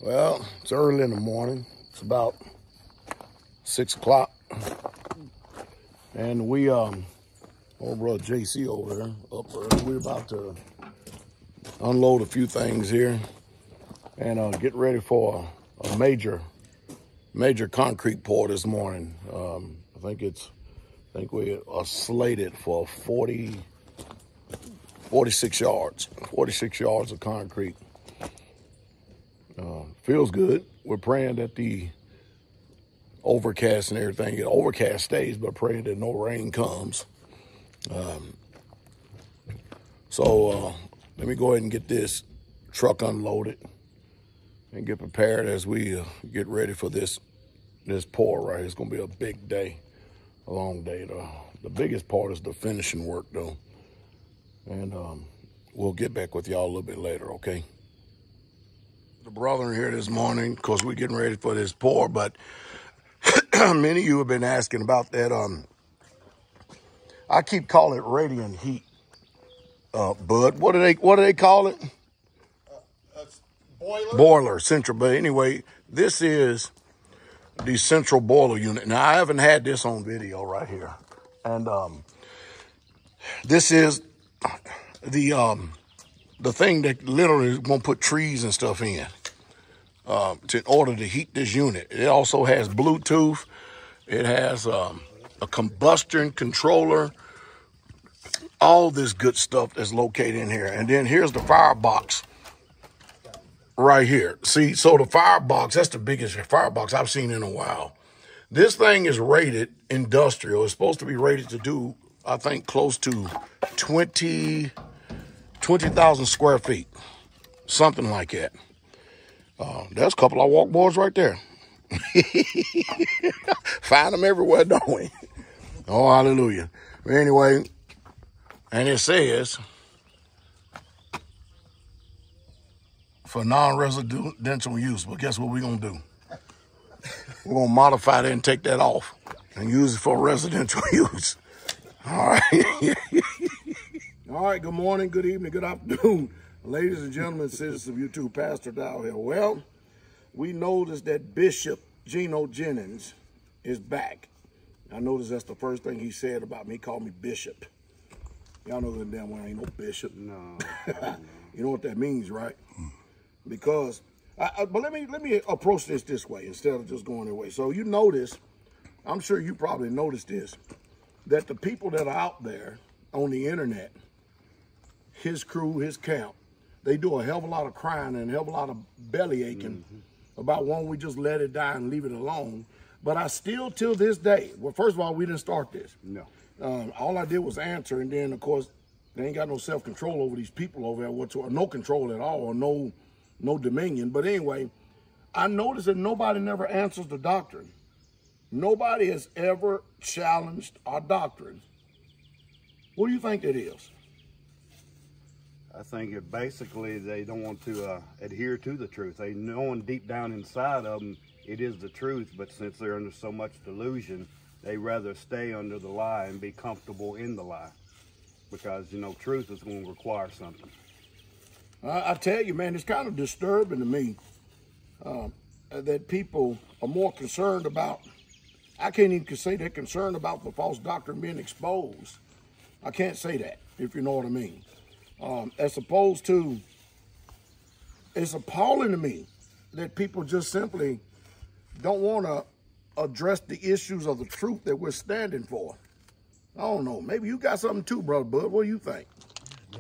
Well, it's early in the morning. It's about 6 o'clock. And we, old brother JC over there, up early. We're about to unload a few things here and get ready for a major concrete pour this morning. I think we are slated for 46 yards of concrete. Feels good. We're praying that the overcast and everything, overcast stays, but praying that no rain comes. So let me go ahead and get this truck unloaded and get prepared as we get ready for this pour right here. It's going to be a big day, a long day. The biggest part is the finishing work, though. And we'll get back with y'all a little bit later, okay? The brother here this morning, because we're getting ready for this pour, but many of you have been asking about that. I keep calling it radiant heat, Bud. What do they call it? Boiler, central. But anyway, this is the central boiler unit. Now, I haven't had this on video right here. And this is the thing that literally is going to put trees and stuff in order to heat this unit. It also has Bluetooth. It has a combustion controller, all this good stuff that's located in here. And then here's the firebox right here. See, so the firebox, that's the biggest firebox I've seen in a while. This thing is rated industrial. It's supposed to be rated to do, I think, close to 20,000 square feet, something like that. There's a couple of walkboards right there. Find them everywhere, don't we? Oh, hallelujah. But anyway, and it says, for non-residential use. But guess what we're going to do? We're going to modify that and take that off and use it for residential use. All right. All right, good morning, good evening, good afternoon, ladies and gentlemen, citizens of YouTube, Pastor Dowell here. Well, we noticed that Bishop Geno Jennings is back. I noticed that's the first thing he said about me. He called me Bishop. Y'all know that damn well I ain't no bishop. No. You know what that means, right? Because, but let me approach this way instead of just going their way. So you notice, I'm sure you probably noticed this, that the people that are out there on the internet, his crew, his camp, they do a hell of a lot of crying and a hell of a lot of belly aching about one, we just let it die and leave it alone. But I still, till this day, well, first of all, we didn't start this. No. All I did was answer, and then, of course, they ain't got no self-control over these people over there whatsoever, no control at all, or no dominion. But anyway, I noticed that nobody never answers the doctrine. Nobody has ever challenged our doctrine. What do you think it is? I think it basically they don't want to adhere to the truth. They know deep down inside of them it is the truth, but since they're under so much delusion, they rather stay under the lie and be comfortable in the lie, because you know truth is going to require something. I tell you, man, it's kind of disturbing to me that people are more concerned about. I can't even say they're concerned about the false doctrine being exposed. I can't say that, if you know what I mean. As opposed to, it's appalling to me that people just simply don't want to address the issues of the truth that we're standing for. I don't know. Maybe you got something too, Brother Bud. What do you think?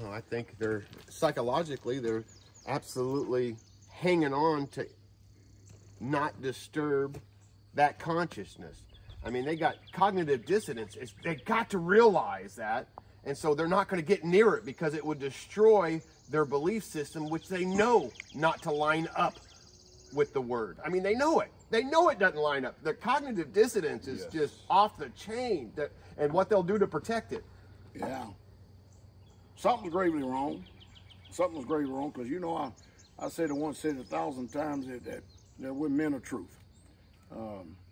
No, I think they're psychologically, they're absolutely hanging on to not disturb that consciousness. I mean, they got cognitive dissonance. They got to realize that. And so they're not going to get near it because it would destroy their belief system, which they know not to line up with the word. I mean, they know it. They know it doesn't line up. Their cognitive dissonance is just off the chain, and what they'll do to protect it. Yeah. Something's gravely wrong. Something's gravely wrong, because, you know, I said it once, said it 1,000 times, that we're men of truth.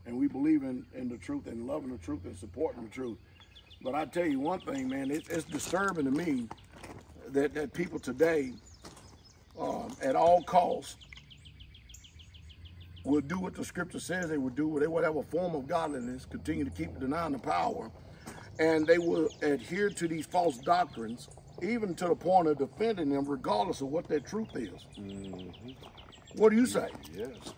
And we believe in the truth and loving the truth and supporting the truth. But I tell you one thing, man, it's disturbing to me that people today, at all costs, would do what the scripture says they would do. They would have a form of godliness, continue to keep denying the power, and they will adhere to these false doctrines, even to the point of defending them, regardless of what their truth is. What do you say? Yes.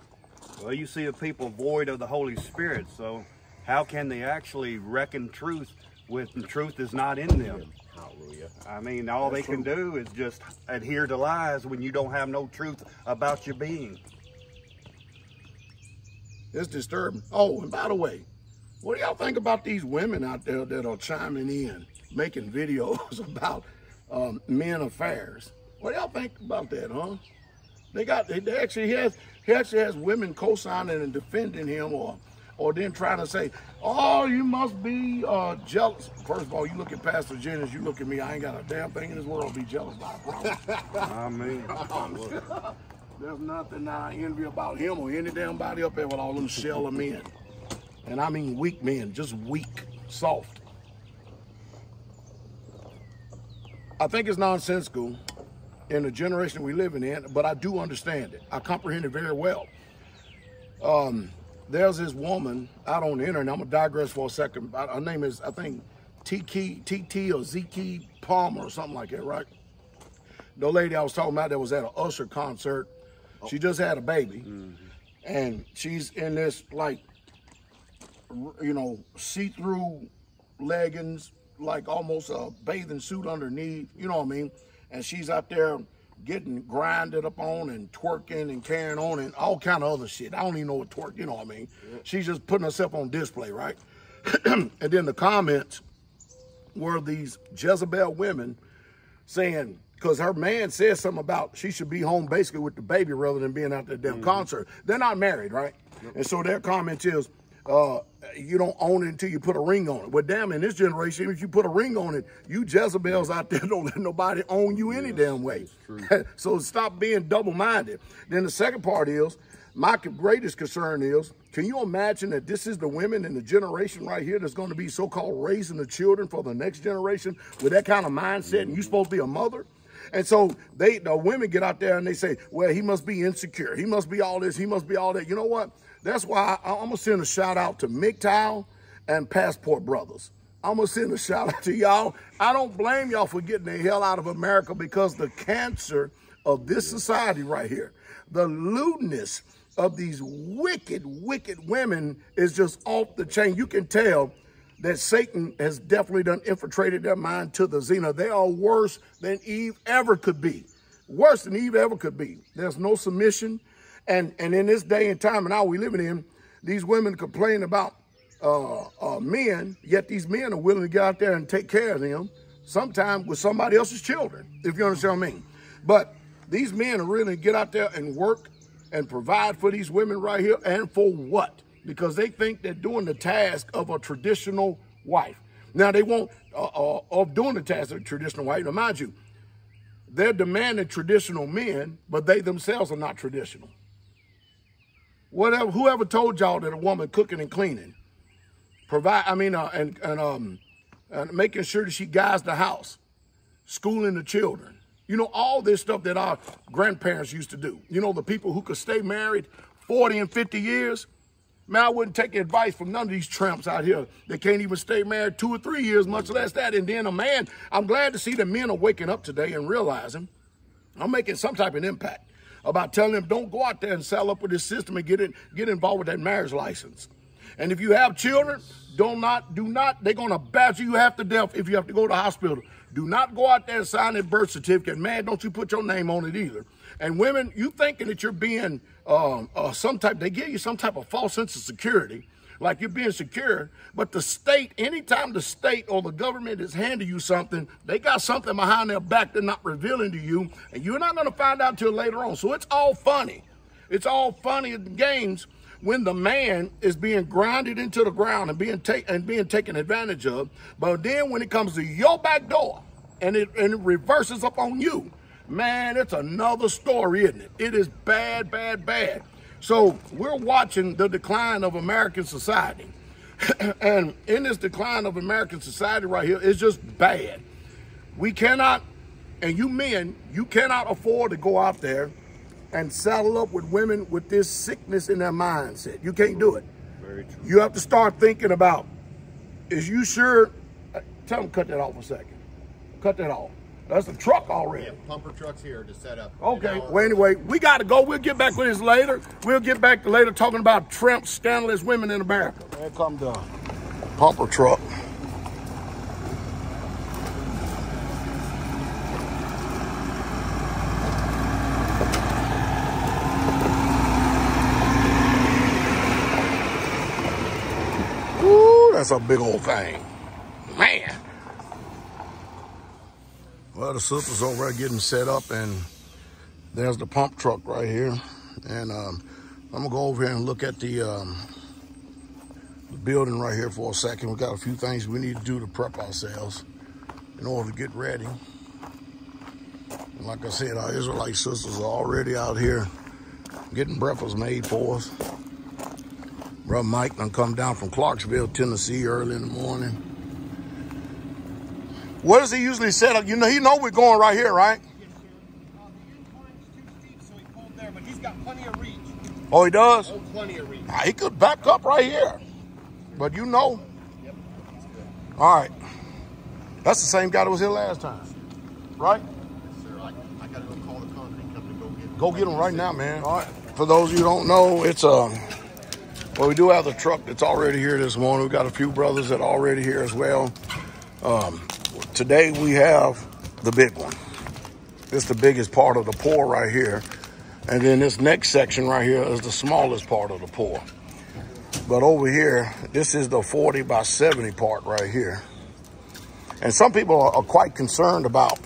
Well, you see a people void of the Holy Spirit, so how can they actually reckon truth when truth is not in them? Hallelujah. I mean, all they can do is just adhere to lies when you don't have no truth about your being. It's disturbing. Oh, and by the way, what do y'all think about these women out there that are chiming in, making videos about men affairs? What do y'all think about that, huh? He actually has women co-signing and defending him, or then trying to say, oh, you must be jealous. First of all, you look at Pastor Jennings, you look at me, I ain't got a damn thing in this world to be jealous about. I mean, there's nothing I envy about him or any damn body up there with all them shell of men. And I mean weak men, just weak, soft. I think it's nonsensical in the generation we're living in, but I do understand it. I comprehend it very well. There's this woman out on the internet. I'm gonna digress for a second. Her name is, I think, TT or Zeke Palmer or something like that, right? The lady I was talking about that was at an Usher concert. She just had a baby, and she's in this, like, you know, see-through leggings, like almost a bathing suit underneath, you know what I mean? And she's out there getting grinded up on and twerking and carrying on and all kind of other shit. I don't even know what twerk, you know what I mean? Yeah. She's just putting herself on display, right? And then the comments were these Jezebel women saying, because her man said something about she should be home basically with the baby rather than being out at the damn concert. They're not married, right? And so their comment is, you don't own it until you put a ring on it. Well, damn, in this generation, if you put a ring on it, you Jezebels out there don't let nobody own you any damn way. So stop being double-minded. Then the second part is, my greatest concern is, can you imagine that this is the women in the generation right here that's going to be so-called raising the children for the next generation with that kind of mindset, and you're supposed to be a mother? And so the women get out there and they say, well, he must be insecure. He must be all this. He must be all that. You know what? That's why I'm going to send a shout out to MGTOW and Passport Brothers. I'm going to send a shout out to y'all. I don't blame y'all for getting the hell out of America, because the cancer of this society right here, the lewdness of these wicked, wicked women is just off the chain. You can tell that Satan has definitely done infiltrated their mind to the zenith. They are worse than Eve ever could be. Worse than Eve ever could be. There's no submission. And in this day and time and hour we living in, these women complain about men, yet these men are willing to get out there and take care of them, sometimes with somebody else's children, if you understand what I mean. But these men are really get out there and work and provide for these women right here, and for what? Because they think they're doing the task of a traditional wife. Now, they won't, of doing the task of a traditional wife. Now, mind you, they're demanding traditional men, but they themselves are not traditional. Whoever told y'all that a woman cooking and cleaning, and making sure that she guides the house, schooling the children, you know, all this stuff that our grandparents used to do. You know, the people who could stay married 40 and 50 years. Man, I wouldn't take advice from none of these tramps out here that can't even stay married 2 or 3 years, much less that. And then a man, I'm glad to see that men are waking up today and realizing I'm making some type of impact about telling them, don't go out there and sell up with this system and get involved with that marriage license. And if you have children, do not, they're going to badger you half to death if you have to go to the hospital. Do not go out there and sign that birth certificate. Man, don't you put your name on it either. And women, you thinking that you're being they give you some type of false sense of security, like you're being secure, but the state, anytime the state or the government is handing you something, they got something behind their back they're not revealing to you, and you're not going to find out till later on. So it's all funny. It's all funny in the games when the man is being grinded into the ground and being taken advantage of. But then when it comes to your back door and it reverses up on you, man, it's another story, isn't it? It is bad, bad, bad. So we're watching the decline of American society. And in this decline of American society right here, it's just bad. We cannot, and you men, you cannot afford to go out there and saddle up with women with this sickness in their mindset. You can't do it. Very true. You have to start thinking about, is you sure? Tell them cut that off a second. Cut that off. That's a truck already. Yeah, pumper trucks here to set up. Okay, well, anyway, we got to go. We'll get back with this later. We'll get back to later talking about tramp, scandalous women in America. Here comes the pumper truck. Ooh, that's a big old thing. Man. Well, the sister's over there getting set up, and there's the pump truck right here. And I'm gonna go over here and look at the building right here for a second. We got a few things we need to do to prep ourselves in order to get ready. And like I said, our Israelite sisters are already out here getting breakfast made for us. Brother Mike done come down from Clarksville, Tennessee early in the morning. What does he usually set up? You know, he know we're going right here, right? Yes, sir. The incline's 2 feet, so he pulled there, but he's got plenty of reach. Oh, he does? Oh, plenty of reach. He could back up right here. But you know. Yep, that's good. All right. That's the same guy that was here last time, right? Yes, sir. I got to go call the concrete company to go get him. Go get him right now, man. All right. For those of you who don't know, it's well, we do have the truck that's already here this morning. We got a few brothers that are already here as well. Today we have the big one. It's the biggest part of the pour right here. And then this next section right here is the smallest part of the pour. But over here, this is the 40 by 70 part right here. And some people are quite concerned about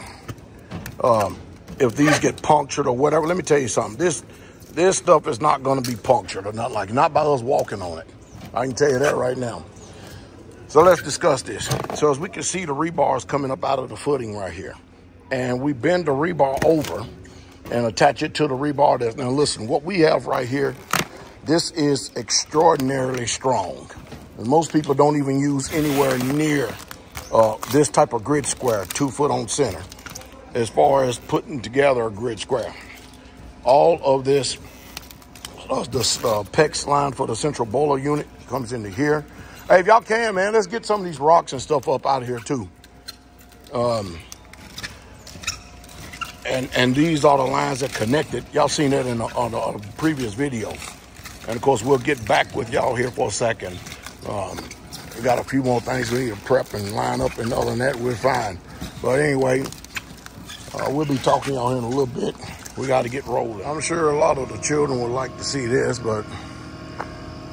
if these get punctured or whatever. Let me tell you something. This stuff is not going to be punctured or not by us walking on it. I can tell you that right now. So let's discuss this. So as we can see, the rebar is coming up out of the footing right here. And we bend the rebar over and attach it to the rebar. Now listen, what we have right here, this is extraordinarily strong. And most people don't even use anywhere near this type of grid square, 2 foot on center, as far as putting together a grid square. All of this, the PEX line for the central boiler unit comes into here. Hey, if y'all can, man, let's get some of these rocks and stuff up out of here too. And these are the lines that connect it. Y'all seen that on the previous video. And of course, we'll get back with y'all here for a second. We got a few more things we need to prep and line up, and other than that, we're fine. But anyway, we'll be talking to y'all in a little bit. We got to get rolling. I'm sure a lot of the children would like to see this, but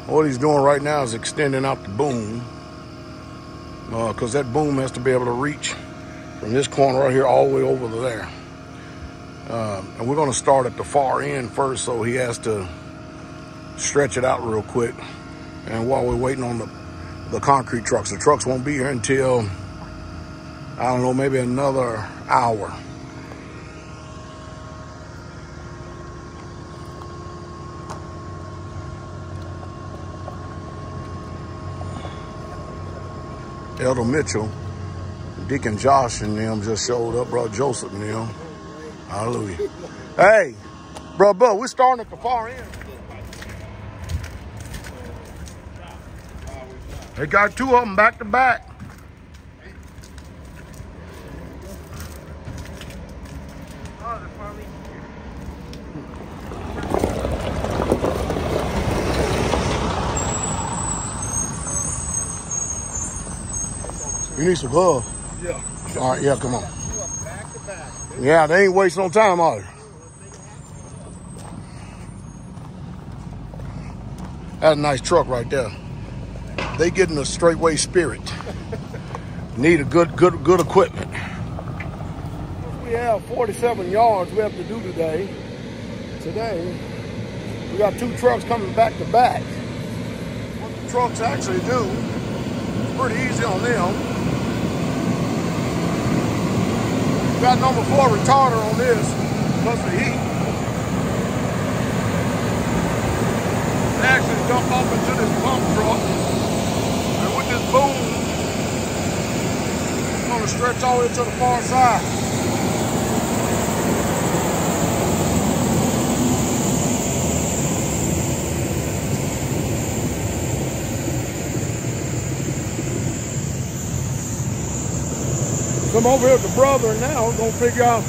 what he's doing right now is extending out the boom, because that boom has to be able to reach from this corner right here all the way over to there. And we're going to start at the far end first, so he has to stretch it out real quick. And while we're waiting on the concrete trucks, the trucks won't be here until, I don't know, maybe another hour. Elder Mitchell, Deacon Josh and them just showed up, Brother Joseph and them. Hallelujah. Hey, Brother Bud, we're starting at the far end. They got 2 of them back to back. You need some gloves? Yeah. All right, yeah, come on. Yeah, they ain't wasting no time, are they? That's a nice truck right there. They getting a Straitway spirit. Need a good equipment. We have 47 yards we have to do today. Today, we got 2 trucks coming back to back. What the trucks actually do, it's pretty easy on them. Got number 4 retarder on this, plus the heat. They actually jump off into this pump truck, and with this boom, it's gonna stretch all the way to the far side. Come over here with the brother, and now we're gonna figure out,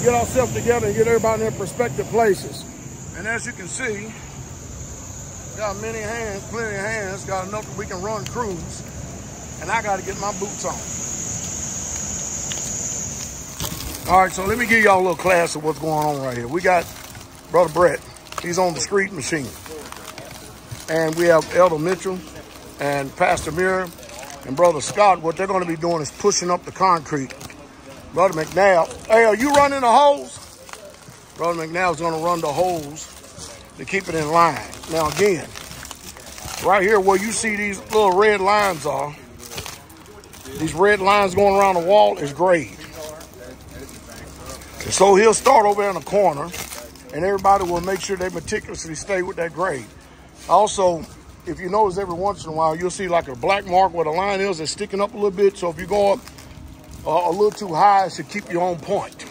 get ourselves together and get everybody in their respective places. And as you can see, got many hands, plenty of hands, got enough that we can run crews. And I gotta get my boots on. All right, so let me give y'all a little class of what's going on right here. We got Brother Brett, he's on the street machine. And we have Elder Mitchell and Pastor Mirror and Brother Scott. What they're gonna be doing is pushing up the concrete. Brother McNabb, hey, are you running the hose? Brother McNabb's gonna run the hose to keep it in line. Now again, right here where you see these little red lines are, these red lines going around the wall is grade. So he'll start over in the corner and everybody will make sure they meticulously stay with that grade. Also, if you notice every once in a while, you'll see like a black mark where the line is that's sticking up a little bit. So if you go up a little too high, it should keep you on point.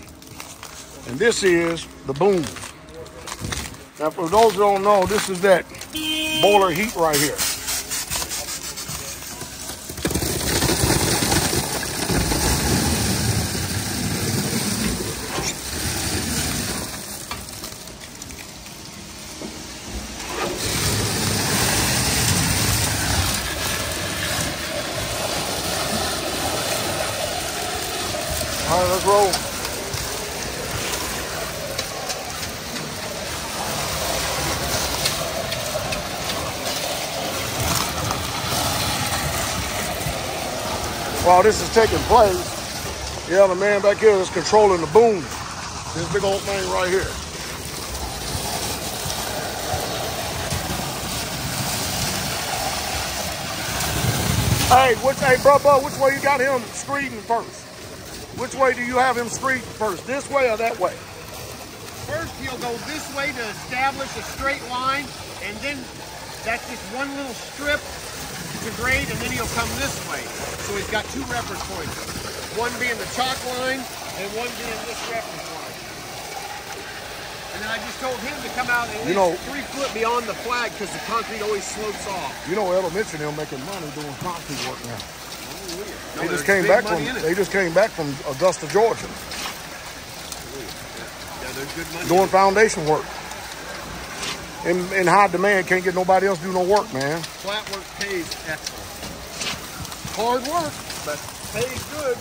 And this is the boom. Now, for those who don't know, this is that boiler heat right here. All right, let's roll. While this is taking place, the other man back here is controlling the boom. This big old thing right here. Hey, bro, which way you got him screeding first? Which way do you have him screed first? This way or that way? First, he'll go this way to establish a straight line, and then that's just one little strip to grade, and then he'll come this way. So he's got two reference points. One being the chalk line, and one being this reference line. And then I just told him to come out at least 3 foot beyond the flag because the concrete always slopes off. You know, Elder Mitchell, they're making money doing concrete work now. They just came back from Augusta, Georgia. Yeah, there's good money doing foundation work. In high demand, can't get nobody else to do no work, man. Flat work pays excellent. Hard work, but pays good.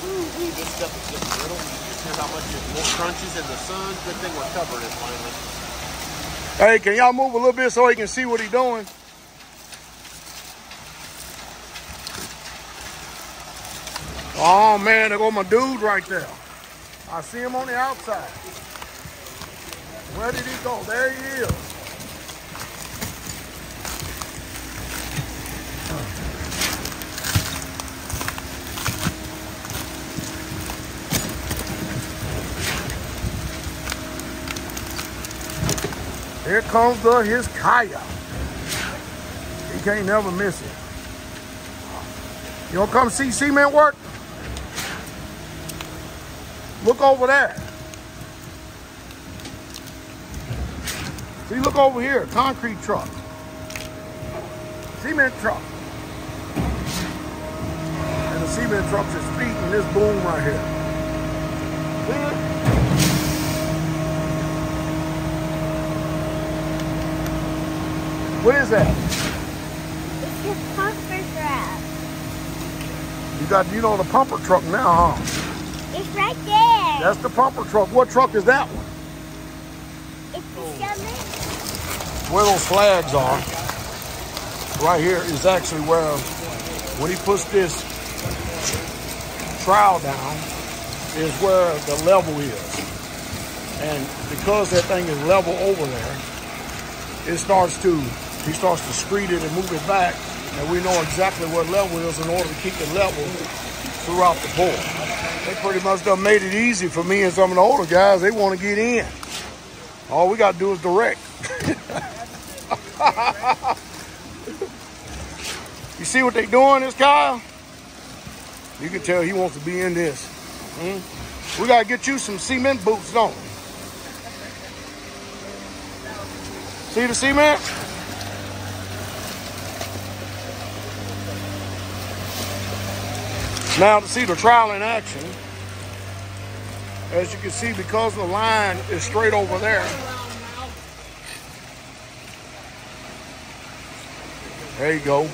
Ooh, this stuff is getting brittle. You see how much it crunches in the sun. Good thing we're covering it finally. Hey, can y'all move a little bit so he can see what he's doing? Oh man, there go my dude right there. I see him on the outside. Where did he go? There he is. Here comes his kayak. He can't never miss it. You wanna come see cement work? Look over there. See, look over here, concrete truck. Cement truck. And the cement truck's is feeding this boom right here. See it? What is that? It's your pumper truck. You know the pumper truck now, huh? It's right there. That's the pumper truck. What truck is that one? It's the cement. Where those flags are, right here is actually where, when he puts this trowel down, is where the level is. And because that thing is level over there, he starts to screed it and move it back, and we know exactly what level it is in order to keep it level throughout the pour. They pretty much done made it easy for me and some of the older guys. They want to get in. All we got to do is direct. You see what they doing, this Kyle? You can tell he wants to be in this. We got to get you some cement boots, don't we? See the cement? Now to see the trial in action, as you can see, because the line is straight over there, there you go.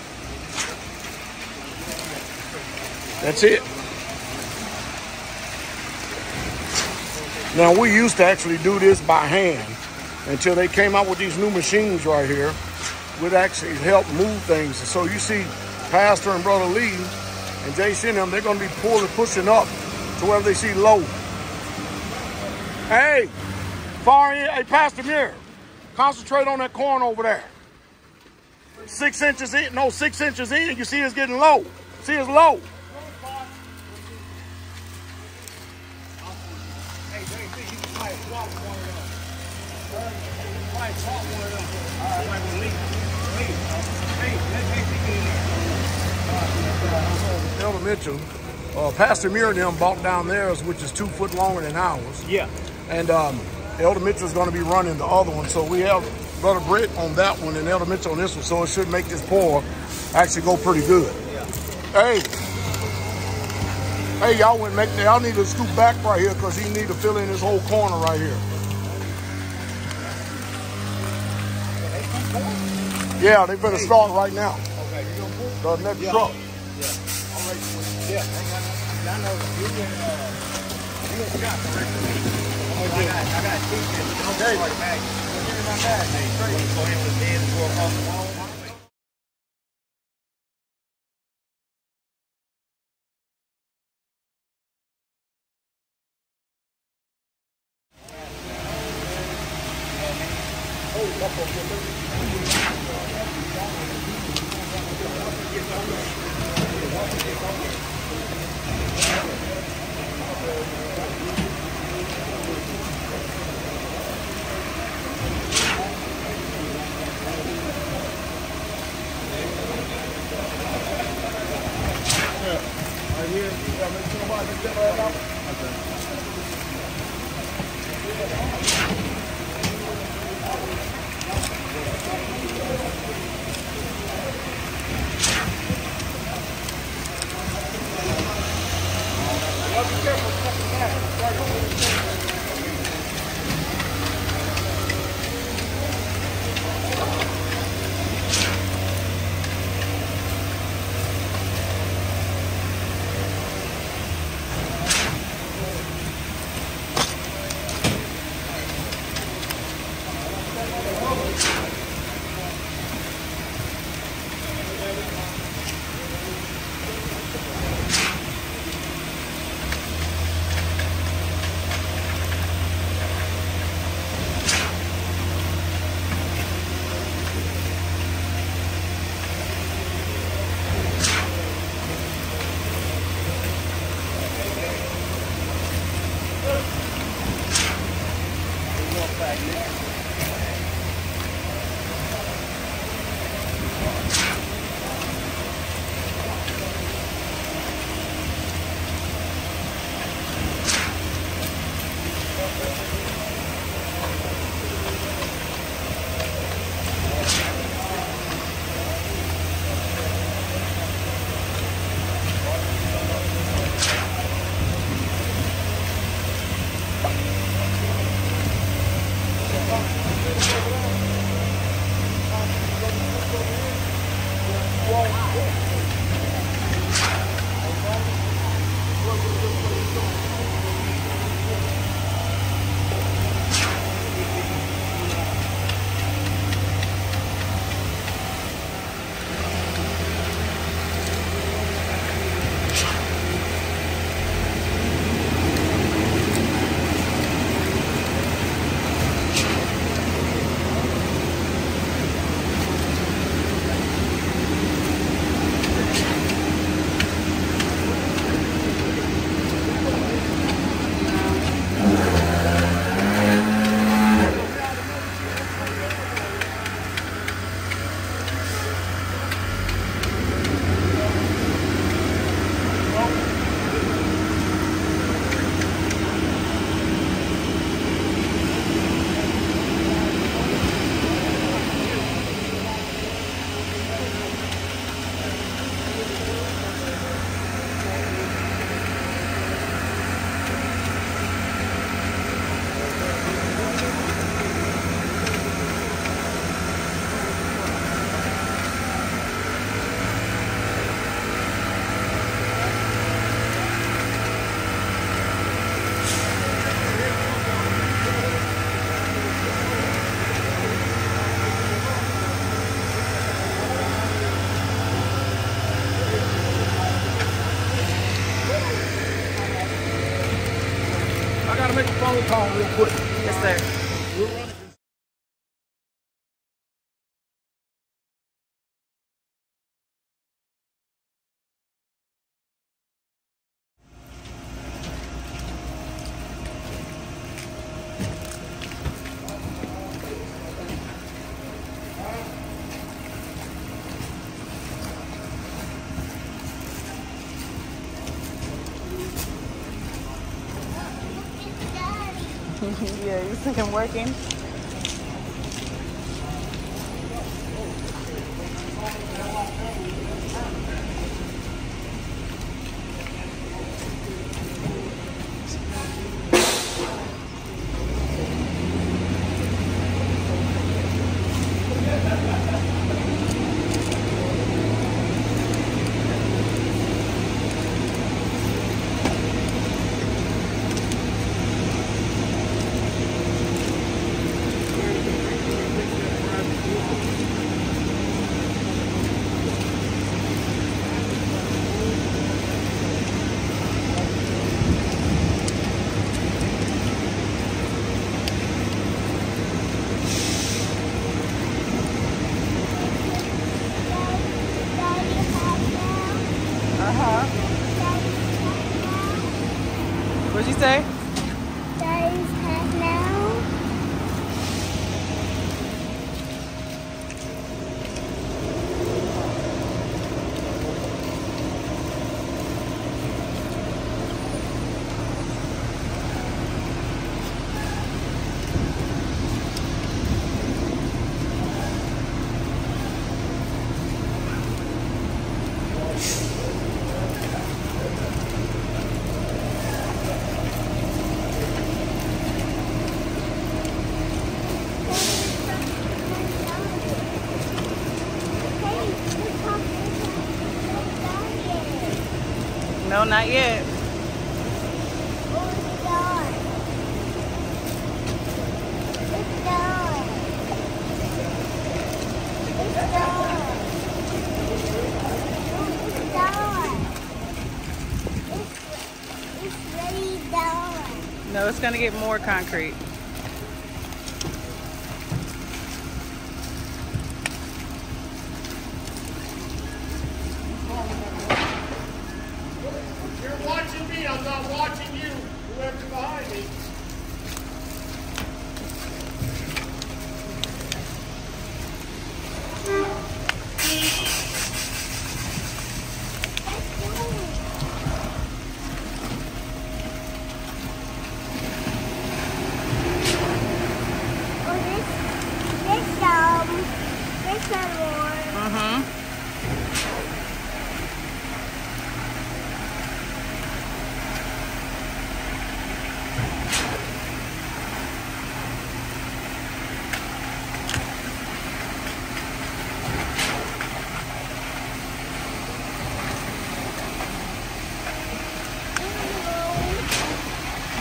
That's it. Now we used to actually do this by hand until they came out with these new machines right here, which actually help move things. And so you see Pastor and Brother Lee and JC and them, they're going to be pushing up to wherever they see low. Hey, far in, hey, Pastor Muir, concentrate on that corn over there. 6 inches in, no, 6 inches in, you see it's getting low. See it's low. Elder Mitchell, Pastor Muir and them bought down theirs, which is 2 foot longer than ours. Yeah. And Elder Mitchell's going to be running the other one. So we have Brother Britt on that one and Elder Mitchell on this one. So it should make this pour actually go pretty good. Yeah. Hey, y'all need to scoop back right here because he need to fill in this whole corner right here. Yeah, they better start right now. Okay, you gonna pull? The next truck. Yeah. All right. Yeah. I know. You can shot, correct? I got 2 minutes. Okay. Like a bag. Give me my bag, man. Straight. Go ahead with the head and go across the wall. phone real quick. Yes, sir. We'll run it. Yeah, you think I'm working? What'd you say? Daddy's half now. No, not yet. No, it's gonna get more concrete. You're watching me, I'm not watching you. Whoever's behind me.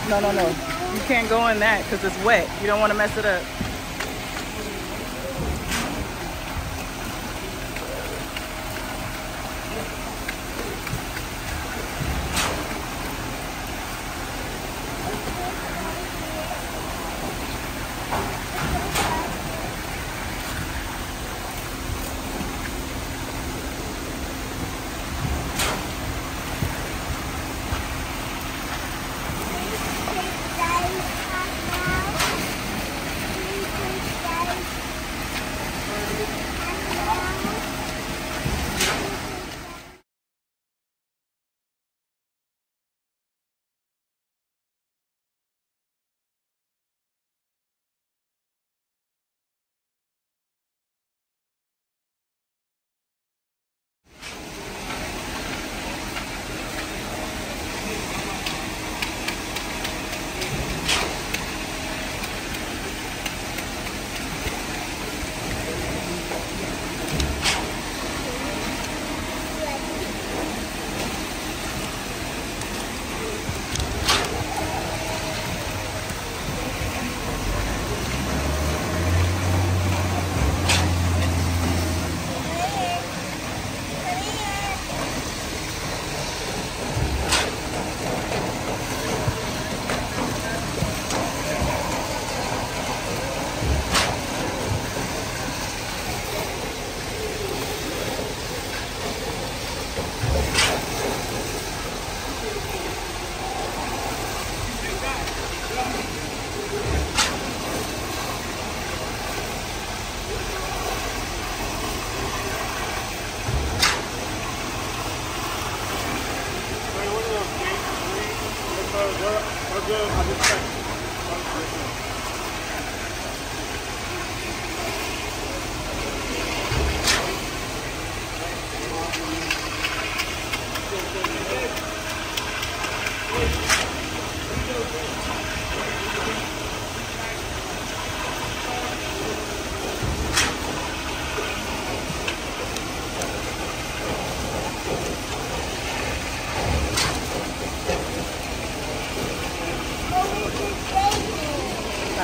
No, no, no. You can't go in that because it's wet. You don't want to mess it up.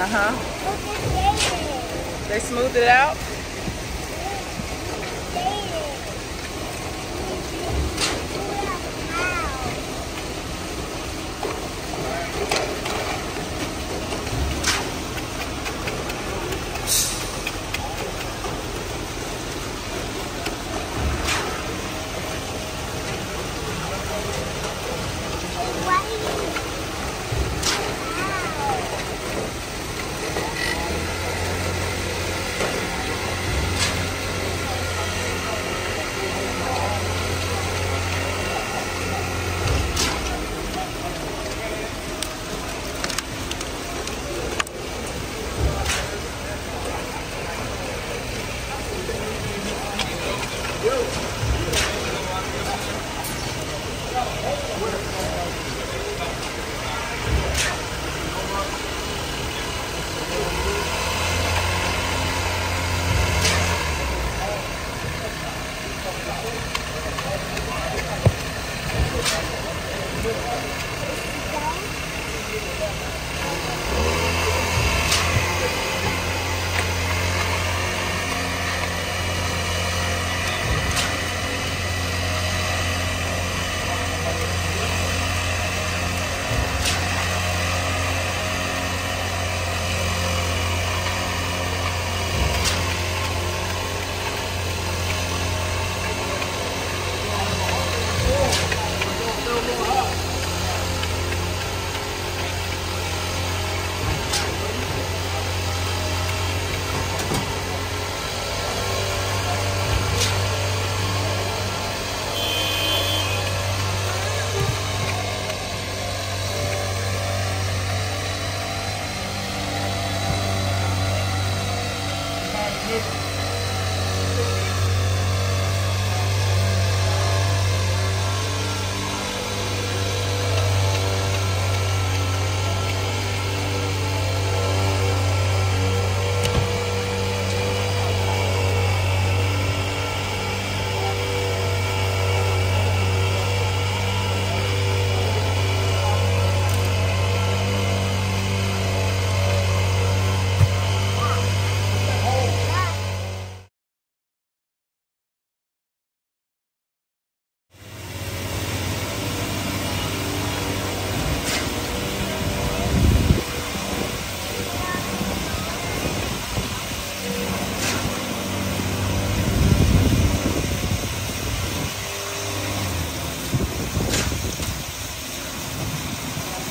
Uh-huh. Look at David. They smoothed it out?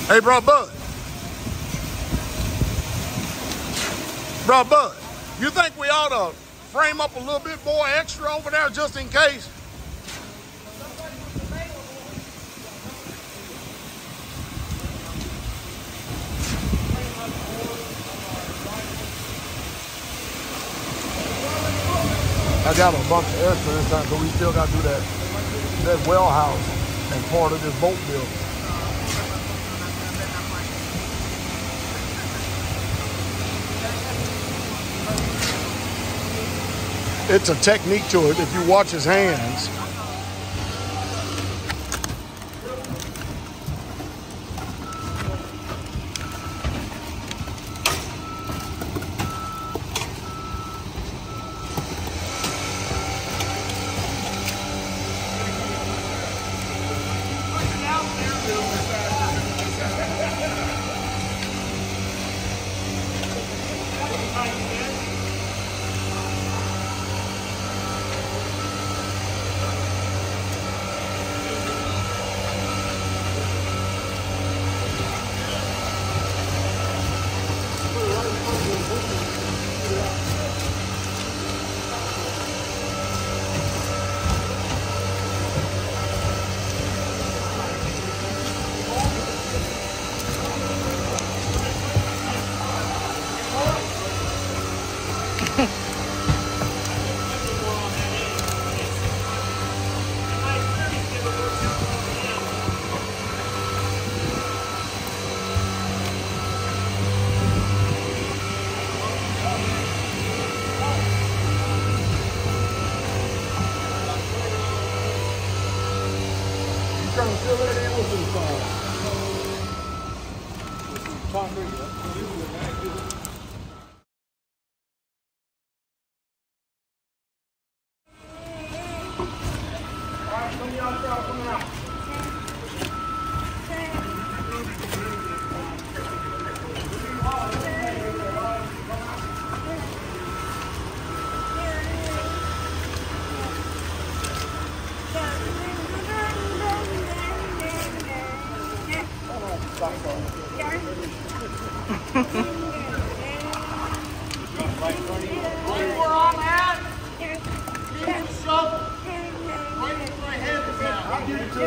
Hey, bro, Bud. Bro, Bud, you think we ought to frame up a little bit more extra over there just in case? I got a bunch of extra this time, but we still got to do that well house and part of this boat building. It's a technique to it if you watch his hands. Trying to fill that in with some concrete. where I'm at? Use the shovel. Right where my head is at. I'll give it to you.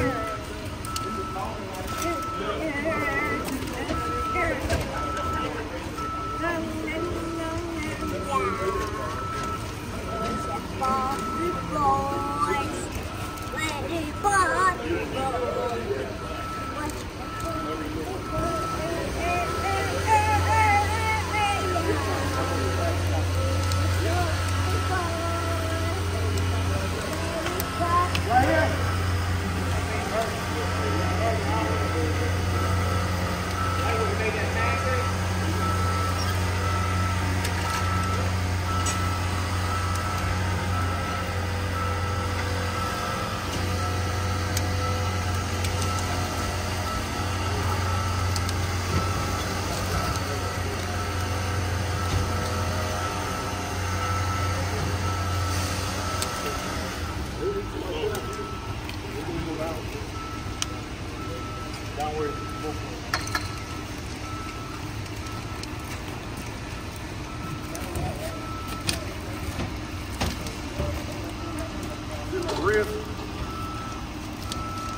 Right here.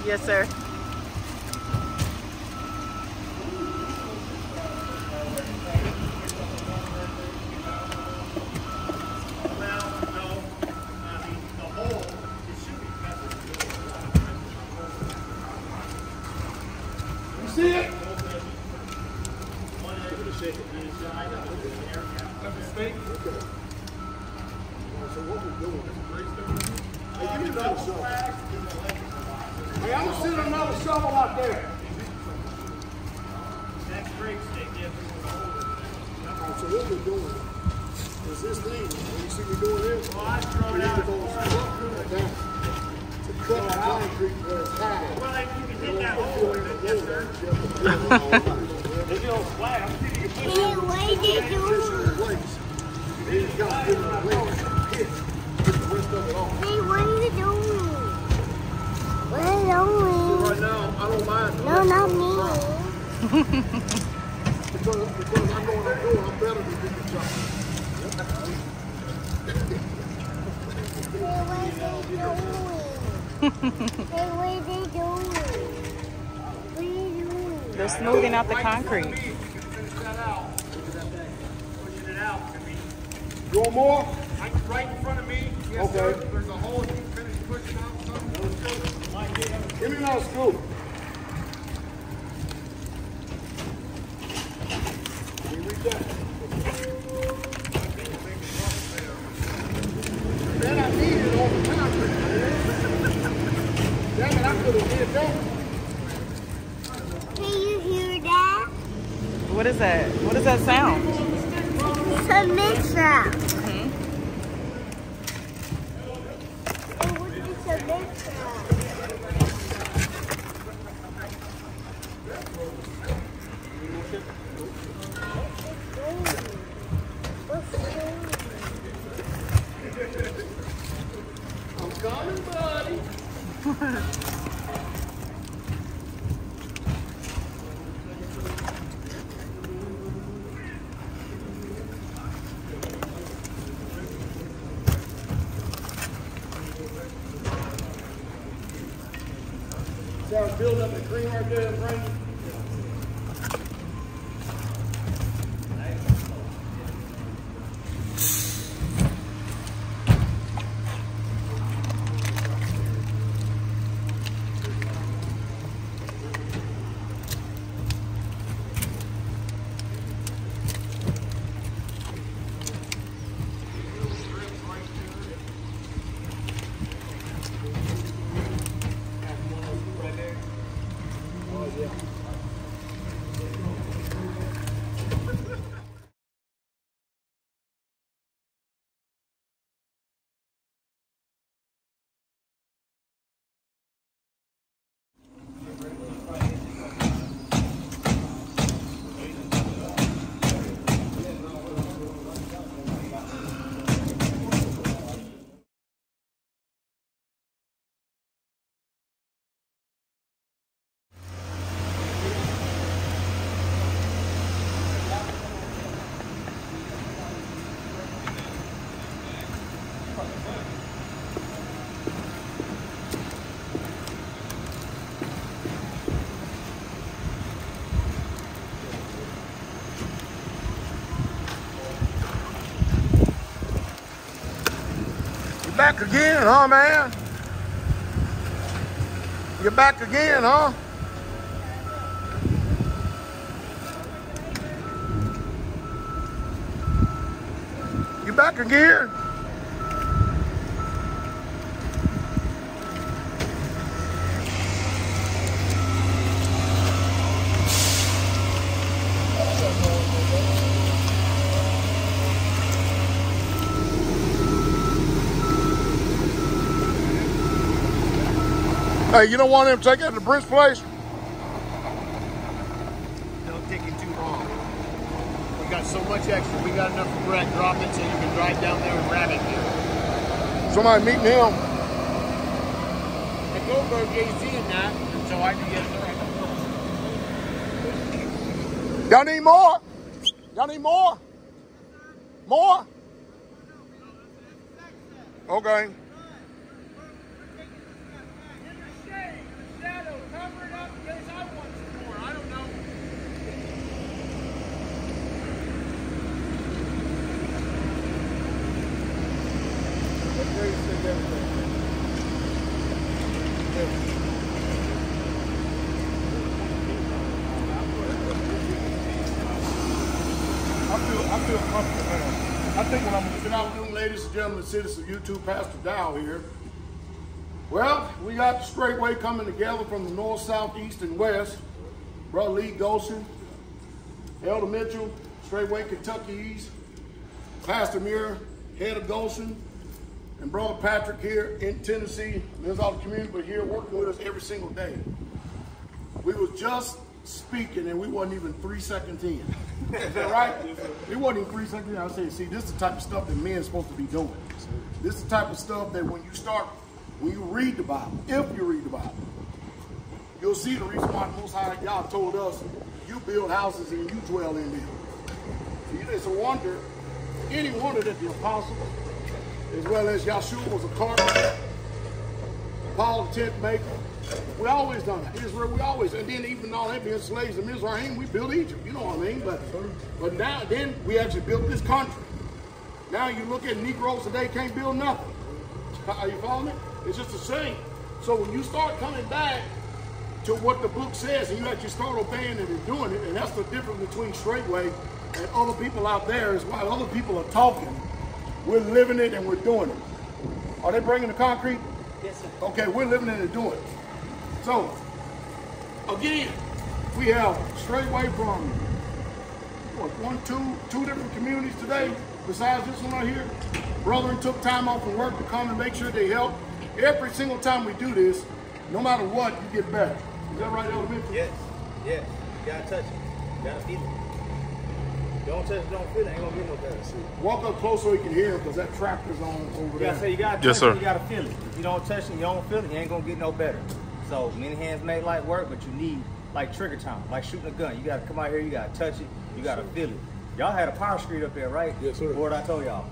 Yes, sir. You see it? Hey, give me another shovel. Hey, I'm gonna send another shovel out there. That's great stick, yeah. Alright, so what we're doing is this thing, when you see me doing this, Well, I throw it out. to cut the concrete where it's high. Well, if you can hit that hole with it, yes, sir. If you don't flat, I'm thinking you can push it. Hey, what are you doing? Then you gotta give it a place to hit. Get the rest of it off. Hey, what are you doing? What are you doing? Right now, I don't mind. No, not me. Because I know what I'm doing, I'm better than this job. Hey, what are they doing? Hey, what are they doing? What are you doing? They're smoothing out the concrete. Pushing it out. You want more? Right in front of me. Yes, Okay. sir. There's a hole. If you finish pushing out something, Give me another scoop. Can you reach that? Man, I need it all the time. Damn it, I could have did that. Can you hear that? What is that? What does that sound? It's a mixer. Hey, what is a mixer? I'm coming, buddy. See how it's building up the cream right there, Frank? Yeah. back again, huh, man? You're back again, huh? You back again? Hey, you don't want him to take it to the Brent's place? Don't take it too long. We got so much extra. We got enough for Brett. Drop it so you can drive down there and grab it here. Somebody meeting him. And go for Jay-Z and that, and so I can get it. Y'all need more? Y'all need more? More? Okay. I feel comfortable now. I think when I'm good afternoon, ladies and gentlemen, citizens of YouTube, Pastor Dowell here. Well, we got the Straitway coming together from the north, south, east, and west. Brother Lee Golson, Elder Mitchell, Straitway, Kentucky East, Pastor Muir, head of Golson, and Brother Patrick here in Tennessee. There's all the community, but here working with us every single day. We was just speaking and we wasn't even 3 seconds in. Is that right? We wasn't even 3 seconds in. I say, see, this is the type of stuff that men are supposed to be doing. This is the type of stuff that when you read the Bible, if you read the Bible, you'll see the reason why the Most High God told us, you build houses and you dwell in them. It's a wonder, any wonder that the apostles, as well as Yahshua was a carpenter, Paul the tent maker. We always done that. Israel, we always, and then even all that being slaves in Mizraim, we built Egypt. You know what I mean? But now, then we actually built this country. Now you look at Negroes today, can't build nothing. Are you following me? It's just the same. So when you start coming back to what the book says, and you actually start obeying it and doing it, and that's the difference between Straitway and other people out there, is while other people are talking, we're living it and we're doing it. Are they bringing the concrete? Yes, sir. Okay, we're living it and doing it. So, again, we have Straitway from, two different communities today, besides this one right here. Brethren took time off from work to come and make sure they help. Every single time we do this, no matter what, you get better. Is that right, Elder Mitchell? Yes, yes. You gotta touch it. You gotta feel it. You don't touch it, don't feel it, ain't gonna get no better. Walk up close so you can hear him, because that tractor's on over there. You gotta touch it, you gotta feel it. If you don't touch it, you don't feel it, you ain't gonna get no better. So many hands make light work, but you need like trigger time, like shooting a gun. You gotta come out here, you gotta touch it, you gotta feel it. Y'all had a power screed up there, right? Yes, sir. What I told y'all.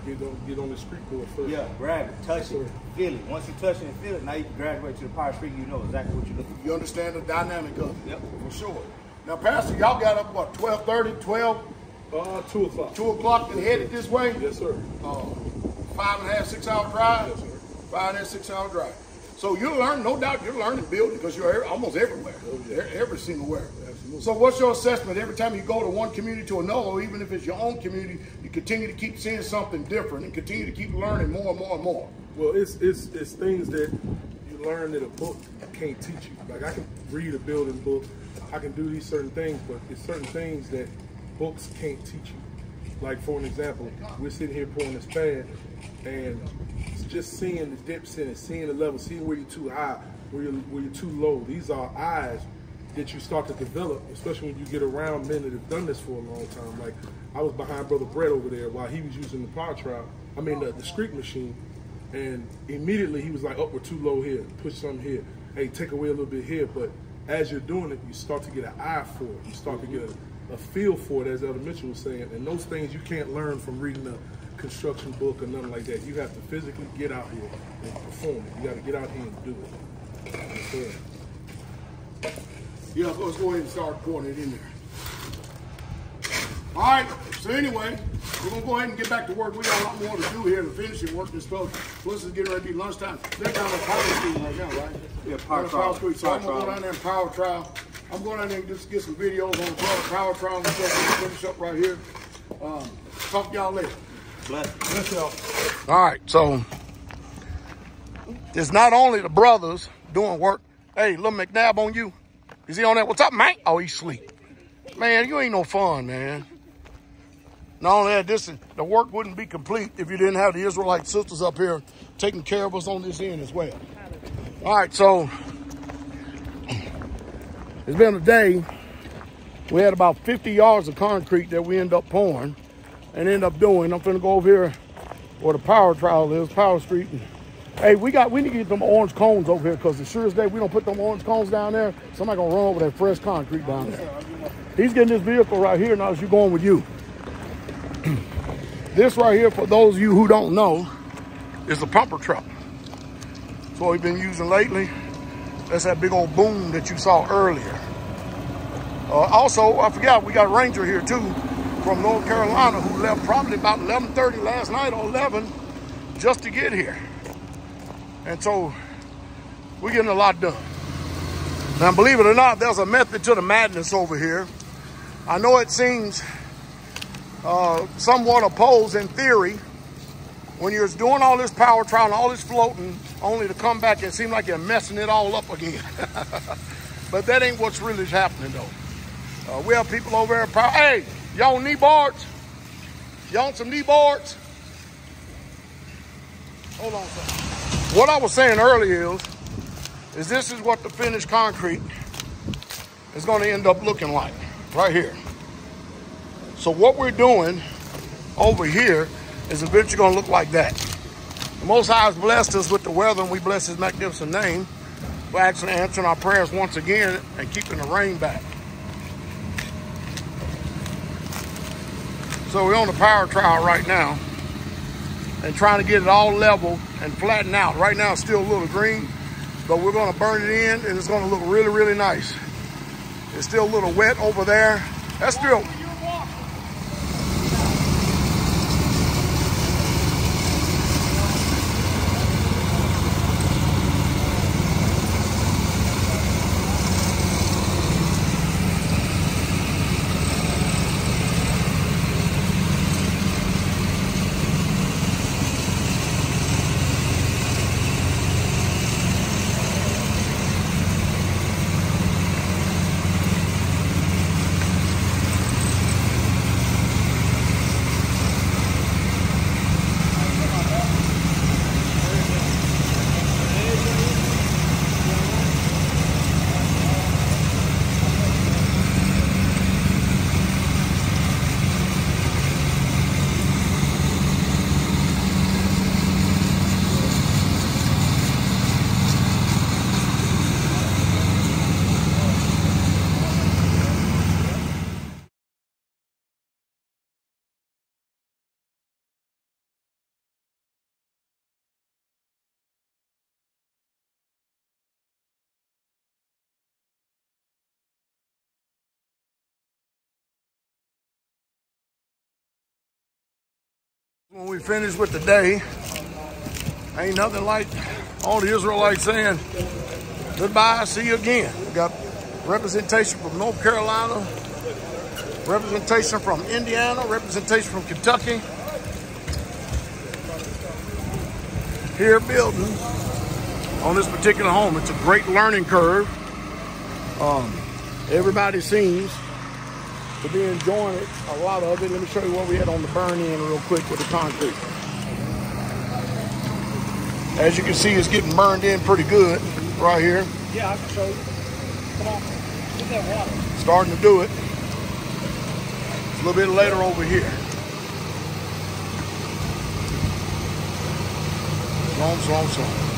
Get on the street board first. Yeah, grab it, touch it, feel it. Once you touch it and feel it, now you can graduate to the power screed, you know exactly what you're looking for. You understand the dynamic of it? Yep. For sure. Now, Pastor, y'all got up, what, 12:30, 12? 2 o'clock. 2 o'clock and headed this way? Yes, sir. 5.5, 6 hour drive? Yes, sir. 5.5, 6 hour drive. So you learn, no doubt you're learning building because you're almost everywhere. Oh, yeah. Every single where. Absolutely. So what's your assessment? Every time you go to one community to another, or even if it's your own community, you continue to keep seeing something different and continue to keep learning more and more and more. Well, it's things that you learn that a book can't teach you. Like I can read a building book, I can do these certain things, but it's certain things that books can't teach you. Like for an example, we're sitting here pouring this pad, and it's just seeing the dips in it, seeing the level, seeing where you're too high, where you're too low. These are eyes that you start to develop, especially when you get around men that have done this for a long time. Like I was behind Brother Brett over there while he was using the power trowel, the street machine, and immediately he was like, oh, we're too low here, push something here, hey, take away a little bit here. But as you're doing it, you start to get an eye for it. You start to get a feel for it, as Elder Mitchell was saying. And those things you can't learn from reading a construction book or nothing like that. You have to physically get out here and perform it. You got to get out here and do it. Yes, sir. Yeah, let's go ahead and start pouring it in there. All right, So anyway, we're gonna go ahead and get back to work. We got a lot more to do here to finishing work and stuff. Plus it's getting ready to be lunchtime. They're down on Power Street right now, right? Yeah, Power Street. So I'm gonna go down there and power trial. I'm going down there and just get some videos on the power trial and stuff. Finish up right here. Talk to y'all later. Bless y'all. All right, so it's not only the brothers doing work. Hey, little McNabb on you. Is he on that? What's up, man? Oh, he's asleep. Man, you ain't no fun, man. Not only that, the work wouldn't be complete if you didn't have the Israelite sisters up here taking care of us on this end as well. All right, so it's been a day. We had about 50 yards of concrete that we end up pouring and end up doing. I'm finna go over here where the power trial is, Power Street. And, hey, we need to get them orange cones over here because as sure as day we don't put them orange cones down there, somebody gonna run over that fresh concrete down there. He's getting this vehicle right here now as you going with you. This right here, for those of you who don't know, is the pumper truck. That's what we've been using lately. That's that big old boom that you saw earlier. Also, I forgot, we got a ranger here too from North Carolina who left probably about 11:30 last night or 11 just to get here. And so we're getting a lot done. Now, believe it or not, there's a method to the madness over here. I know it seems somewhat opposed in theory when you're doing all this power trial and all this floating only to come back and seem like you're messing it all up again. But that ain't what's really happening though. We have people over there. Hey, y'all knee boards? Y'all want some knee boards? Hold on a second. What I was saying earlier is this is what the finished concrete is going to end up looking like right here. So what we're doing over here is eventually going to look like that. The Most High has blessed us with the weather, and we bless his magnificent name for actually answering our prayers once again and keeping the rain back. So we're on the power trial right now and trying to get it all level and flatten out. Right now it's still a little green, but we're going to burn it in and it's going to look really, really nice. It's still a little wet over there. That's still... When we finish with the day, ain't nothing like all the Israelites saying, goodbye, see you again. We got representation from North Carolina, representation from Indiana, representation from Kentucky. Here building on this particular home. It's a great learning curve. Everybody seems to be enjoying it, a lot of it. Let me show you what we had on the burn in real quick with the concrete. As you can see, it's getting burned in pretty good right here. Yeah, I can show you. Come on, get that water. Starting to do it. It's a little bit later over here. Slow.